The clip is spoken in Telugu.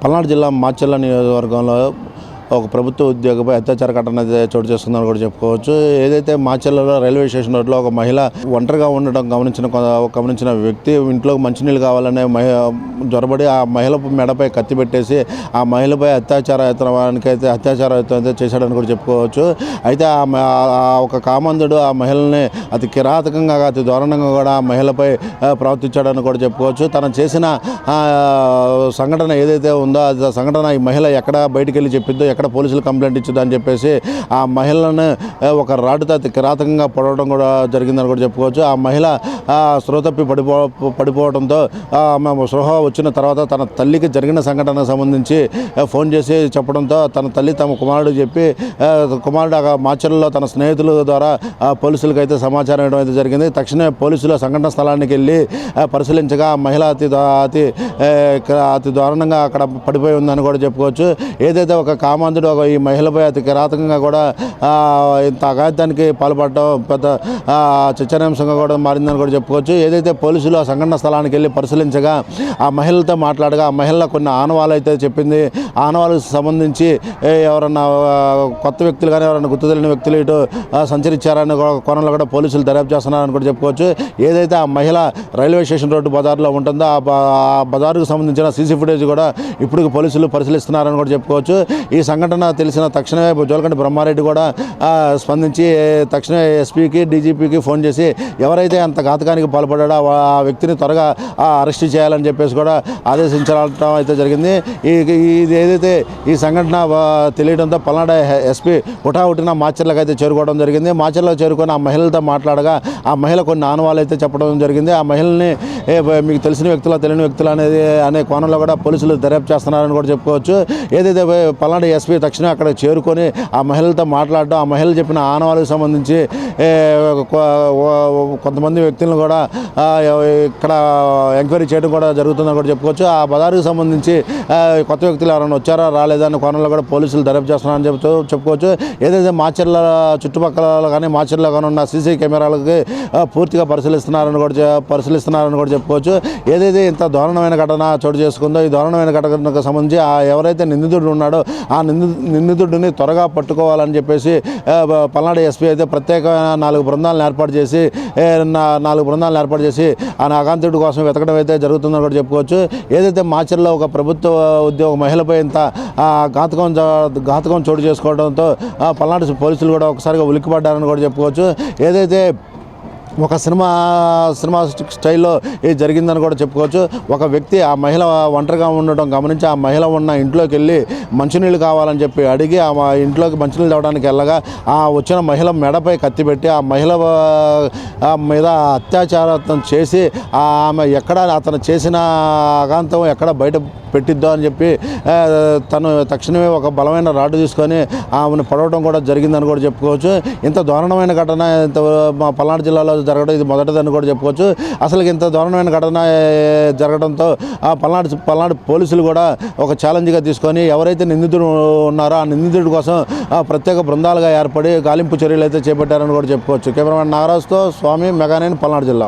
పల్నాడు జిల్లా మాచర్ల నియోజకవర్గంలో ఒక ప్రభుత్వ ఉద్యోగిపై అత్యాచార ఘటన చోటు చేసుకుందని కూడా చెప్పుకోవచ్చు. ఏదైతే మాచర్లలో రైల్వే స్టేషన్ రోడ్లో ఒక మహిళ ఒంటరిగా ఉండడం గమనించిన వ్యక్తి ఇంట్లోకి మంచినీళ్ళు కావాలనే జ్వరబడి ఆ మహిళ మెడపై కత్తి పెట్టేసి ఆ మహిళపై అత్యాచారం చేశాడని కూడా చెప్పుకోవచ్చు. అయితే ఒక కామందుడు ఆ మహిళని అతి కిరాతకంగా అతి దారుణంగా కూడా ఆ మహిళపై ప్రవర్తించాడని కూడా చెప్పుకోవచ్చు. తను చేసిన సంఘటన ఏదైతే ఉందో ఆ సంఘటన ఈ మహిళ ఎక్కడ బయటికి వెళ్ళి చెప్పిందో, ఎక్కడ పోలీసులు కంప్లైంట్ ఇచ్చిందని చెప్పేసి ఆ మహిళను ఒక రాడ్డుతో అతి కిరాతకంగా పడవడం కూడా జరిగిందని కూడా చెప్పుకోవచ్చు. ఆ మహిళ స్పృహతప్పి పడిపోవడంతో స్పృహ వచ్చిన తర్వాత తన తల్లికి జరిగిన సంఘటనకు సంబంధించి ఫోన్ చేసి చెప్పడంతో తన తల్లి తమ కుమారుడు చెప్పి కుమారుడు మాచర్లలో తన స్నేహితుల ద్వారా పోలీసులకు అయితే సమాచారం ఇవ్వడం అయితే జరిగింది. తక్షణమే పోలీసులు సంఘటన స్థలానికి వెళ్ళి పరిశీలించగా ఆ మహిళ అతి దారుణంగా అక్కడ పడిపోయి ఉందని కూడా చెప్పుకోవచ్చు. ఏదైతే ఒక కామాంధుడు ఈ మహిళపై అతి కిరాతకంగా కూడా ఇంత అఘాయిత్యానికి పాల్పడటం పెద్ద చర్చనీయాంశంగా కూడా మారిందని కూడా చెప్పుకోవచ్చు. ఏదైతే పోలీసులు ఆ సంఘటన స్థలానికి వెళ్ళి పరిశీలించగా ఆ మహిళలతో మాట్లాడగా ఆ మహిళ కొన్ని ఆనవాళ్ళు అయితే చెప్పింది. ఆనవాళ్ళకు సంబంధించి ఎవరన్నా కొత్త వ్యక్తులు కానీ ఎవరైనా గుర్తు తెలియని వ్యక్తులు ఇటు సంచరించారని కోణంలో కూడా పోలీసులు దర్యాప్తు చేస్తున్నారని కూడా చెప్పుకోవచ్చు. ఏదైతే ఆ మహిళ రైల్వే స్టేషన్ రోడ్డు బజార్లో ఉంటుందో ఆ బజారుకు సంబంధించిన సీసీ ఫుటేజ్ కూడా ఇప్పుడు పోలీసులు పరిశీలిస్తున్నారని కూడా చెప్పుకోవచ్చు. ఈ సంఘటన తెలిసిన తక్షణమే జోలకంటి బ్రహ్మారెడ్డి కూడా స్పందించి తక్షణమే ఎస్పీకి డీజీపీకి ఫోన్ చేసి ఎవరైతే అంత ఘాతకానికి పాల్పడ్డాడో ఆ వ్యక్తిని త్వరగా అరెస్ట్ చేయాలని చెప్పేసి కూడా ఆదేశించడం అయితే జరిగింది. ఇది ఏదైతే ఈ సంఘటన తెలియడంతో పల్నాడు ఎస్పీ హుటాహుటిన మాచర్లకు అయితే చేరుకోవడం జరిగింది. మాచర్లో చేరుకొని ఆ మహిళలతో మాట్లాడగా ఆ మహిళ కొన్ని ఆనవాళ్ళు అయితే చెప్పడం జరిగింది. ఆ మహిళని మీకు తెలిసిన వ్యక్తుల తెలియని వ్యక్తులు అనే కోణంలో కూడా పోలీసులు దర్యాప్తు చేస్తున్నారని కూడా చెప్పుకోవచ్చు. ఏదైతే పల్నాడు ఎస్పీ తక్షణం అక్కడ చేరుకొని ఆ మహిళలతో మాట్లాడడం, ఆ మహిళలు చెప్పిన ఆనవాళ్ళకు సంబంధించి కొంతమంది వ్యక్తులను కూడా ఇక్కడ ఎంక్వైరీ చేయడం కూడా జరుగుతుందని కూడా చెప్పుకోవచ్చు. ఆ బజారుకు సంబంధించి కొత్త వ్యక్తులు ఎవరైనా వచ్చారా రాలేదా అనే కోణంలో కూడా పోలీసులు దర్యాప్తు చేస్తున్నారని చెప్పుకోవచ్చు. ఏదైతే మాచర్ల చుట్టుపక్కల కానీ మాచర్లో కానీ ఉన్న సీసీ కెమెరాలకి పూర్తిగా పరిశీలిస్తున్నారని కూడా చెప్పుకోవచ్చు. ఏదైతే ఇంత దారుణమైన ఘటన చోటు చేసుకుందో ఈ దారుణమైన ఘటనకు సంబంధించి ఎవరైతే నిందితుడు ఉన్నాడో ఆ నిందితుడిని త్వరగా పట్టుకోవాలని చెప్పేసి పల్నాడు ఎస్పీ అయితే ప్రత్యేకమైన 4 బృందాలను ఏర్పాటు చేసి ఆ ఆకాంతుడి కోసం వెతకడం అయితే జరుగుతుందని కూడా చెప్పుకోవచ్చు. ఏదైతే మాచర్లో ఒక ప్రభుత్వ ఉద్యోగ మహిళపై ఇంత ఘాతకం చోటు చేసుకోవడంతో పల్నాడు పోలీసులు కూడా ఒకసారిగా ఉలిక్కిపడ్డారని కూడా చెప్పుకోవచ్చు. ఏదైతే ఒక సినిమా స్టైల్లో ఇది జరిగిందని కూడా చెప్పుకోవచ్చు. ఒక వ్యక్తి ఆ మహిళ ఒంటరిగా ఉండడం గమనించి ఆ మహిళ ఉన్న ఇంట్లోకి వెళ్ళి మంచినీళ్ళు కావాలని చెప్పి అడిగి ఆ ఇంట్లోకి మంచినీళ్ళు తేవడానికి వెళ్ళగా ఆ వచ్చిన మహిళ మెడపై కత్తి పెట్టి ఆ మహిళ మీద అత్యాచారం చేసి ఆమె ఎక్కడ అతను చేసిన అఘాంతం ఎక్కడ బయట పెట్టిద్దో అని చెప్పి తను తక్షణమే ఒక బలమైన రాడ్డు తీసుకొని ఆమెను పడవడం కూడా జరిగిందని కూడా చెప్పుకోవచ్చు. ఇంత దారుణమైన ఘటన మా పల్నాడు జిల్లాలో జరగడం ఇది మొదటిదని కూడా చెప్పుకోవచ్చు. అసలు ఇంత దారుణమైన ఘటన జరగడంతో పల్నాడు పోలీసులు కూడా ఒక ఛాలెంజ్గా తీసుకొని ఎవరైతే నిందితుడు ఉన్నారో ఆ నిందితుడి కోసం ప్రత్యేక బృందాలుగా ఏర్పడి గాలింపు చర్యలు అయితే చేపట్టారని కూడా చెప్పుకోవచ్చు. కెమెరామెన్ నాగరాజుతో స్వామి మెగానైన్ పల్నాడు జిల్లా.